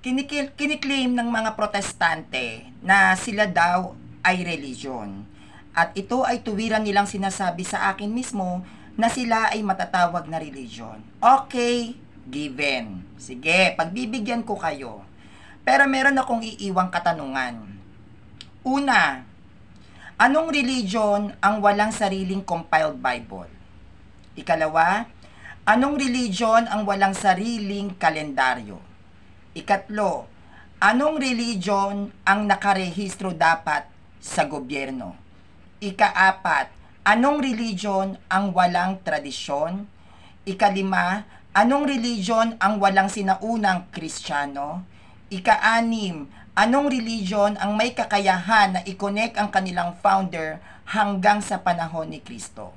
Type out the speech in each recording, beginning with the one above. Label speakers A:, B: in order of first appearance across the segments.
A: Kiniklaim ng mga protestante na sila daw ay religion. At ito ay tuwiran nilang sinasabi sa akin mismo na sila ay matatawag na religion. Okay, given. Sige, pagbibigyan ko kayo. Pero meron akong iiwang katanungan. Una, anong religion ang walang sariling compiled Bible? Ikalawa, anong religion ang walang sariling kalendaryo? Ikatlo, anong religion ang nakarehistro dapat sa gobyerno? Ikaapat, anong religion ang walang tradisyon? Ikalima, anong religion ang walang sinaunang Kristiyano? Ikaanim, anong religion ang may kakayahan na i-connect ang kanilang founder hanggang sa panahon ni Kristo?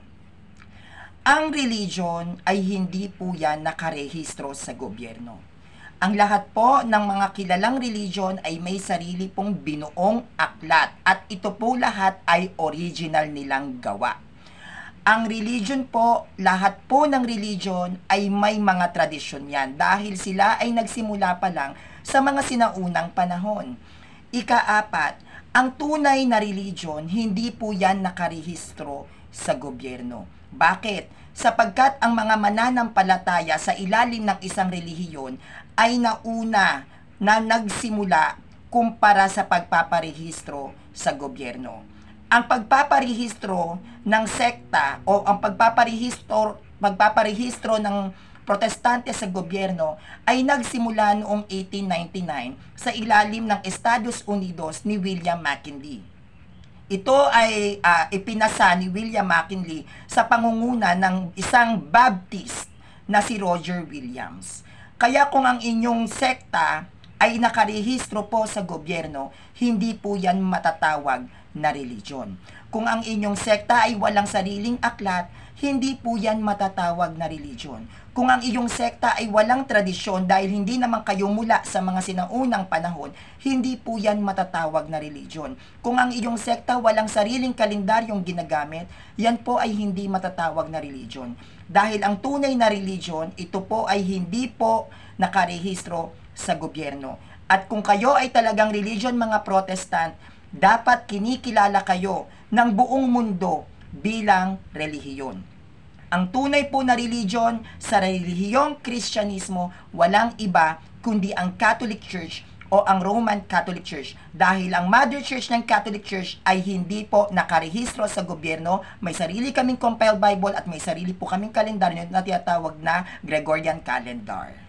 A: Ang religion ay hindi po yan nakarehistro sa gobyerno. Ang lahat po ng mga kilalang religion ay may sarili pong binuong aklat at ito po lahat ay original nilang gawa. Ang religion po, lahat po ng religion ay may mga tradisyon yan dahil sila ay nagsimula pa lang sa mga sinaunang panahon. Ikaapat, ang tunay na religion, hindi po yan nakarehistro sa gobyerno. Bakit? Sapagkat ang mga mananampalataya sa ilalim ng isang relihiyon ay nauna na nagsimula kumpara sa pagpaparehistro sa gobyerno. Ang pagpaparehistro ng sekta o ang pagpaparehistro ng protestante sa gobyerno ay nagsimula noong 1899 sa ilalim ng Estados Unidos ni William McKinley. Ito ay ipinasa ni William McKinley sa pangunguna ng isang Baptist na si Roger Williams. Kaya kung ang inyong sekta ay nakarehistro po sa gobyerno, hindi po yan matatawag na religion. Kung ang inyong sekta ay walang sariling aklat, hindi po yan matatawag na religion. Kung ang iyong sekta ay walang tradisyon dahil hindi naman kayo mula sa mga sinaunang panahon, hindi po yan matatawag na religion. Kung ang iyong sekta walang sariling kalendaryong ginagamit, yan po ay hindi matatawag na religion. Dahil ang tunay na religion, ito po ay hindi po nakarehistro sa gobyerno. At kung kayo ay talagang religion mga Protestant, dapat kinikilala kayo ng buong mundo bilang relihiyon. Ang tunay po na religion sa relihiyong Kristyanismo, walang iba kundi ang Catholic Church o ang Roman Catholic Church. Dahil ang Mother Church ng Catholic Church ay hindi po nakarehistro sa gobyerno, may sarili kaming compiled Bible at may sarili po kaming kalendaryo na tinatawag na Gregorian Calendar.